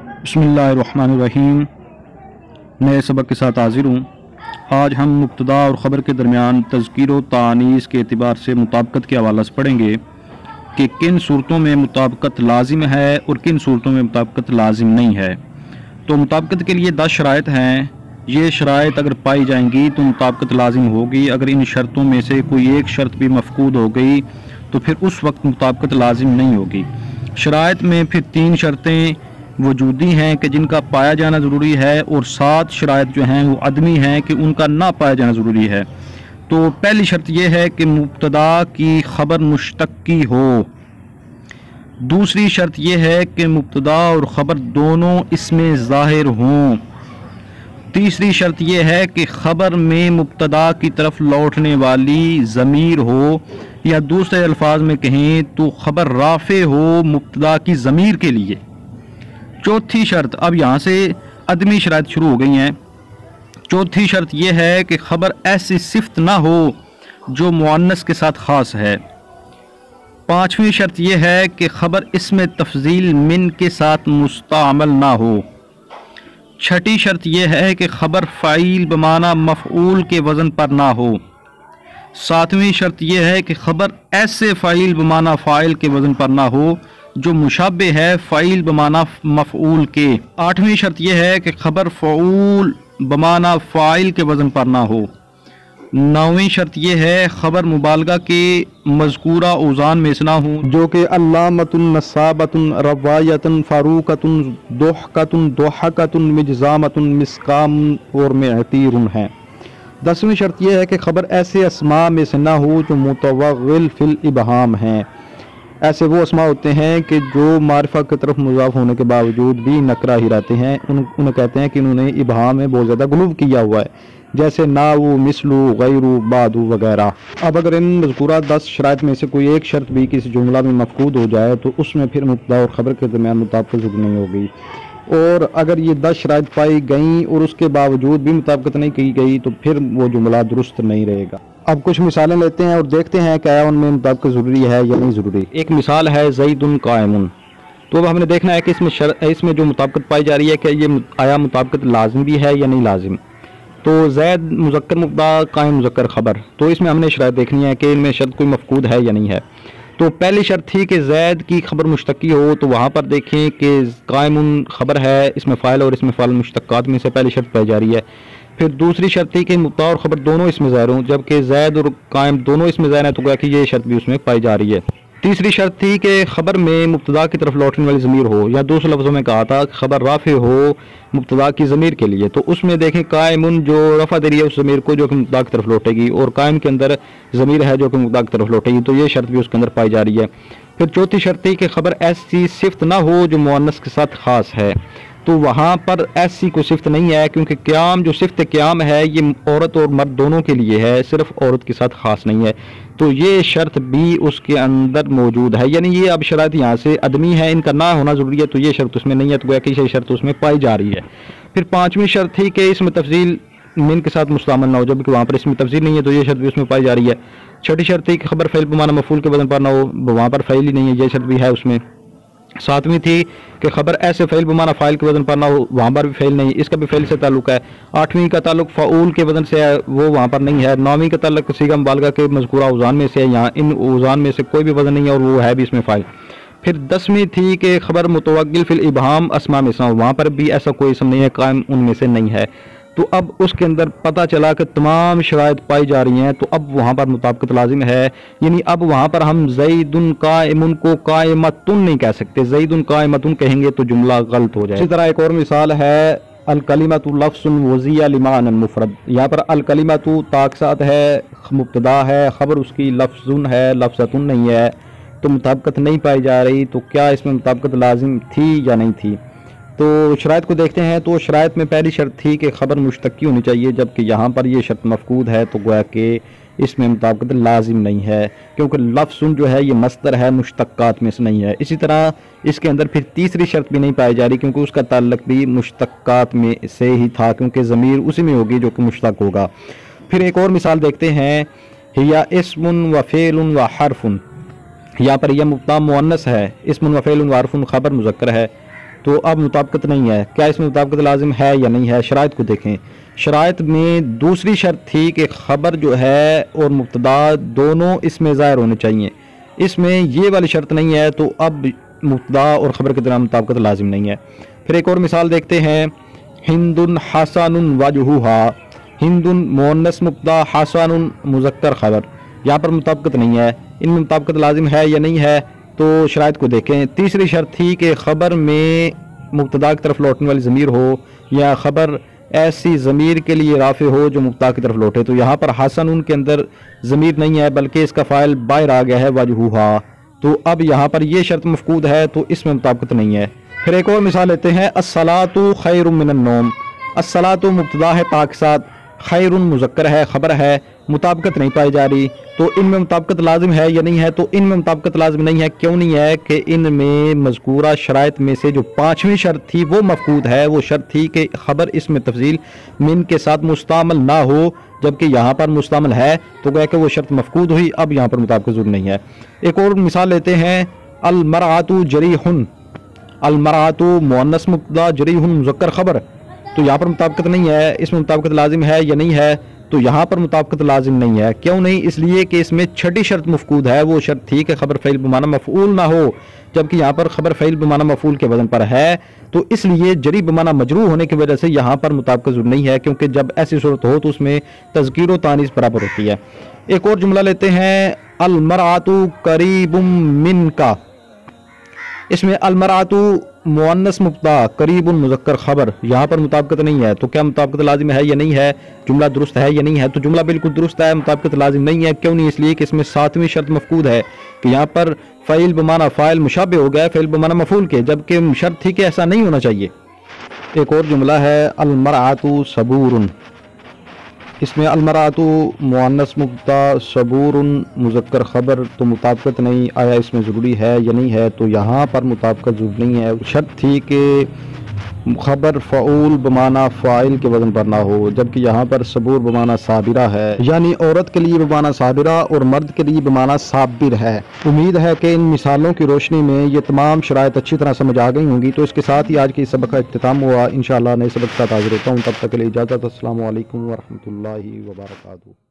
بسم اللہ الرحمن الرحیم۔ نئے سبق کے ساتھ حاضر ہوں۔ آج ہم مبتدا اور خبر کے درمیان تذکیر و تانیث کے اعتبار سے مطابقت کے حوالے سے پڑھیں گے کہ کن صورتوں میں مطابقت لازم ہے اور کن صورتوں میں مطابقت لازم نہیں ہے۔ تو مطابقت کے لیے 10 شرائط ہیں۔ یہ شرائط اگر پائی جائیں گی تو مطابقت لازم ہوگی۔ اگر ان شرطوں میں سے کوئی ایک شرط بھی مفقود ہو گئی تو پھر اس وقت مطابقت لازم نہیں ہوگی۔ شرائط میں پھر 3 شرطیں وجودی ہیں کہ جن کا پایا جانا ضروری ہے، اور 7 شرائط جو ہیں وہ عدمی ہیں کہ ان کا نہ پایا جانا ضروری ہے۔ تو پہلی شرط یہ ہے کہ مبتدا کی خبر مشتقی ہو۔ دوسری شرط یہ ہے کہ مبتدا اور خبر دونوں اس میں ظاہر ہوں۔ تیسری شرط یہ ہے کہ خبر میں مبتدا کی طرف لوٹنے والی ضمیر ہو، یا دوسرے الفاظ میں کہیں تو خبر رافع ہو مبتدا کی ضمیر کے لیے۔ چوتھی شرط، اب یہاں سے عدمی شرائط شروع ہو گئی ہیں۔ چوتھی شرط یہ ہے کہ خبر ایسی صفت نہ ہو جو مؤنث کے ساتھ خاص ہے۔ پانچویں شرط یہ ہے کہ خبر اسم تفضیل من کے ساتھ مستعمل نہ ہو۔ چھٹی شرط یہ ہے کہ خبر فاعل بمعنی مفعول کے وزن پر نہ ہو۔ ساتویں شرط یہ ہے کہ خبر ایسے فاعل بمعنی فاعل کے وزن پر نہ ہو جو مشابہ ہے فاعل بمعنی مفعول کے۔ آٹھویں شرط یہ ہے کہ خبر فعول بمعنی فاعل کے وزن پر نہ ہو۔ نویں شرط یہ ہے خبر مبالغہ کے مذکورہ اوزان میں سے نہ ہو، جو کہ علامۃ، نصابۃ، روایۃ، فاروقۃ، ضحکۃ، ضحکۃ، مجزامۃ، مسقام اور معطیر ہیں۔ 10ویں شرط یہ ہے کہ خبر ایسے اسماء میں سے نہ ہو جو متوغل فی الابہام ہیں۔ ایسے وہ اسماء ہوتے ہیں کہ جو معرفہ کی طرف مضاف ہونے کے باوجود بھی نکرہ ہی رہتے ہیں، انہیں کہتے ہیں کہ انہوں نے ابہام میں بہت زیادہ غلو کیا ہوا ہے، جیسے ناو، مثلو، غیرو، بعدو وغیرہ۔ اب اگر ان مذکورہ 10 شرائط میں سے کوئی ایک شرط بھی کسی جملہ میں مفقود ہو جائے تو اس میں پھر مبتدا اور خبر کے درمیان مطابقت ضرور نہیں ہوگی، اور اگر یہ 10 شرائط پائی گئیں اور اس کے باوجود بھی مطابقت نہیں کی گئی تو پھر وہ جملہ درست نہیں رہے گا۔ اب کچھ مثالیں لیتے ہیں اور دیکھتے ہیں کہ آیا ان میں مطابقت ضروری ہے یا نہیں ضروری۔ ایک مثال ہے زید قائم۔ تو اب ہم نے دیکھنا ہے کہ اس میں جو مطابقت پائی جا رہی ہے کہ یہ آیا مطابقت لازم بھی ہے یا نہیں لازم۔ تو زید مذکر مبتدا، قائم مذکر خبر، تو اس میں ہم نے شرائط دیکھنی ہے کہ ان میں شرط کوئی مفقود ہے یا نہیں ہے۔ تو پہلی شرط تھی کہ زید کی خبر مشتقی ہو، تو وہاں پر دیکھیں کہ قائم خبر ہے، اس میں فاعل اور اس میں فاعل مشتقات میں سے پہلی شرط پائی جا رہی ہے۔ پھر دوسری شرط تھی کہ مبتدا اور خبر دونوں اس میں ظاہر ہوں، جبکہ زید اور قائم دونوں اس میں ظاہر ہیں، تو گویا کہ یہ شرط بھی اس میں پائی جا رہی ہے۔ تیسری شرط تھی کہ خبر میں مبتدا کی طرف لوٹنے والی ضمیر ہو، یا دوسرے لفظوں میں کہا تھا کہ خبر رافع ہو مبتدا کی ضمیر کے لیے۔ تو اس میں دیکھیں قائم جو رفع دے رہی ہے اس ضمیر کو جو کہ مبتدا کی طرف لوٹے گی، اور قائم کے اندر ضمیر ہے جو کہ مبتدا کی طرف لوٹے گی، تو یہ شرط بھی اس کے اندر پائی جا رہی ہے۔ پھر چوتھی شرط تھی کہ خبر ایسی صفت نہ ہو جو مؤنث کے ساتھ خاص ہے، تو وہاں پر ایسی کوئی صفت نہیں ہے، کیونکہ قیام جو صفت قیام ہے یہ عورت اور مرد دونوں کے لیے ہے، صرف عورت کے ساتھ خاص نہیں ہے، تو یہ شرط بھی اس کے اندر موجود ہے۔ یعنی یہ اب شرائط یہاں سے عدمی ہے، ان کا نہ ہونا ضروری ہے، تو یہ شرط اس میں نہیں ہے، تو گویا کہ یہ شرط اس میں پائی جا رہی ہے۔ پھر پانچویں شرط تھی کہ اس میں تفضیل من کے ساتھ مستعمل نہ ہو، جبکہ وہاں پر اس میں تفضیل نہیں ہے، تو یہ شرط بھی اس میں پائی جا رہی ہے۔ چھٹی شرط تھی کہ خبر فعل بمعنی مفعول کے وزن پر نہ ہو، وہاں پر فعل ہی نہیں ہے، یہ شرط بھی ہے اس میں۔ ساتویں تھی کہ خبر ایسے فعل بمعنی فاعل کے وزن پر نہ ہو، وہاں پر بھی فعل نہیں، اس کا بھی فعل سے تعلق ہے۔ آٹھویں کا تعلق فعول کے وزن سے ہے، وہ وہاں پر نہیں ہے۔ نویں کا تعلق صیغہ مبالغہ کے مذکورہ اوزان میں سے ہے، یہاں ان اوزان میں سے کوئی بھی وزن نہیں ہے اور وہ ہے بھی اس میں فاعل۔ پھر 10ویں تھی کہ خبر متوغل فی الابہام اسماء میں سے نہ ہو، وہاں پر بھی ایسا کوئی اسم نہیں ہے، قائم ان میں سے نہیں ہے۔ تو اب اس کے اندر پتہ چلا کہ تمام شرائط پائی جا رہی ہیں، تو اب وہاں پر مطابقت لازم ہے، یعنی اب وہاں پر ہم زید قائم کو قائمتن نہیں کہہ سکتے، زید قائمتن کہیں گے تو جملہ غلط ہو جائے۔ اسی طرح ایک اور مثال ہے الکلمۃ لفظ وضیع لمعنی مفرد۔ یہاں پر الکلمۃ تا کے ساتھ ہے، مبتدا ہے، خبر اس کی لفظ ہے، لفظۃ نہیں ہے، تو مطابقت نہیں پائی جا رہی، تو کیا اس میں مطابقت لازم تھی یا نہیں تھی؟ تو شرائط کو دیکھتے ہیں۔ تو شرائط میں پہلی شرط تھی کہ خبر مشتقی ہونی چاہیے، جبکہ یہاں پر یہ شرط مفقود ہے، تو گویا کہ اس میں مطابقت لازم نہیں ہے، کیونکہ لفظ جو ہے یہ مصدر ہے، مشتقات میں سے نہیں ہے۔ اسی طرح اس کے اندر پھر تیسری شرط بھی نہیں پائی جا رہی، کیونکہ اس کا تعلق بھی مشتقات میں سے ہی تھا، کیونکہ ضمیر اسی میں ہوگی جو کہ مشتق ہوگا۔ پھر ایک اور مثال دیکھتے ہیں، ہیا اسم و فعل و حرف۔ یہاں پر یہ مبتدا مؤنث ہے، اسم و فعل و حرف خبر مذکر ہے، تو اب مطابقت نہیں ہے. کیا اس میں مطابقت لازم ہے یا نہیں ہے؟ شرائط کو دیکھیں. شرائط میں دوسری شرط تھی کہ خبر جو ہے اور مبتدا دونوں اس میں ظاہر ہونے چاہیے. اس میں یہ والی شرط نہیں ہے تو اب مبتدا اور خبر کے درمیان مطابقت لازم نہیں ہے. پھر ایک اور مثال دیکھتے ہیں. ہند حسن وجہھا. ہند مؤنث مبتدا، حسن مذکر خبر. یہاں پر مطابقت نہیں ہے. ان میں مطابقت لازم ہے یا نہیں ہے؟ تو شرائط کو دیکھیں. تیسری شرط تھی کہ خبر میں مبتدا کی طرف لوٹنے والی ضمیر ہو یا خبر ایسی ضمیر کے لیے رافع ہو جو مبتدا کی طرف لوٹے. تو یہاں پر حسن ان کے اندر ضمیر نہیں ہے بلکہ اس کا فاعل باہر آ گیا ہے وجہھا. تو اب یہاں پر یہ شرط مفقود ہے تو اس میں مطابقت نہیں ہے. پھر ایک اور مثال لیتے ہیں. الصلاۃ خیر من النوم. الصلاۃ مبتدا ہے تا کے ساتھ، خیر مذکر ہے خبر ہے، مطابقت نہیں پائی جا رہی. تو ان میں مطابقت لازم ہے یا نہیں ہے؟ تو ان میں مطابقت لازم نہیں ہے. کیوں نہیں ہے؟ کہ ان میں مذکورہ شرائط میں سے جو پانچویں شرط تھی وہ مفقود ہے. وہ شرط تھی کہ خبر اس میں تفضیل من کے ساتھ مستعمل نہ ہو، جبکہ یہاں پر مستعمل ہے تو گویا کہ وہ شرط مفقود ہوئی. اب یہاں پر مطابقت ضرور نہیں ہے. ایک اور مثال لیتے ہیں. المرأۃ جریح. المرأۃ مؤنث مبتدا، جریح مذکر خبر. تو یہاں پر مطابقت نہیں ہے. اس میں مطابقت لازم ہے یا نہیں ہے؟ تو یہاں پر مطابقت لازم نہیں ہے. کیوں نہیں؟ اس لیے کہ اس میں چھٹی شرط مفقود ہے. وہ شرط تھی کہ خبر فعل بمعنی مفعول نہ ہو، جبکہ یہاں پر خبر فعل بمعنی مفعول کے وزن پر ہے. تو اس لیے جری بمعنی مجرور ہونے کی وجہ سے یہاں پر مطابقت ضرور نہیں ہے، کیونکہ جب ایسی صورت ہو تو اس میں تذکیر و تانیث برابر ہوتی ہے. ایک اور جملہ لیتے ہیں. المرأۃ قریب منک. اس میں المرأۃ مؤنث مبتدا، قریب مذکر خبر. یہاں پر مطابقت نہیں ہے. تو کیا مطابقت لازم ہے یا نہیں ہے؟ جملہ درست ہے یا نہیں ہے؟ تو جملہ بالکل درست ہے، مطابقت لازم نہیں ہے. کیوں نہیں؟ اس لیے کہ اس میں ساتویں شرط مفقود ہے کہ یہاں پر فعل بمعنی فاعل مشابہ ہو گیا فعل بمعنی مفعول کے، جبکہ شرط تھی کہ ایسا نہیں ہونا چاہیے. ایک اور جملہ ہے. المرأۃ صبور. اس میں المرأۃ مؤنث مبتدا، صبور مذکر خبر. تو مطابقت نہیں. آیا اس میں ضروری ہے یا نہیں ہے؟ تو یہاں پر مطابقت ضرور نہیں ہے. شرط تھی کہ خبر فعول بمعنی فاعل کے وزن پر نہ ہو، جبکہ یہاں پر صبور بمعنی صابرہ ہے، یعنی عورت کے لیے بمعنی صابرہ اور مرد کے لیے بمعنی صابر ہے. امید ہے کہ ان مثالوں کی روشنی میں یہ تمام شرائط اچھی طرح سمجھ آ گئی ہوں گی. تو اس کے ساتھ ہی آج کے اس سبق کا اختتام ہوا. انشاءاللہ نئے سبق کے ساتھ حاضر ہوتا ہوں. تب تک کے لیے اجازت. السلام علیکم ورحمۃ اللہ وبرکاتہ.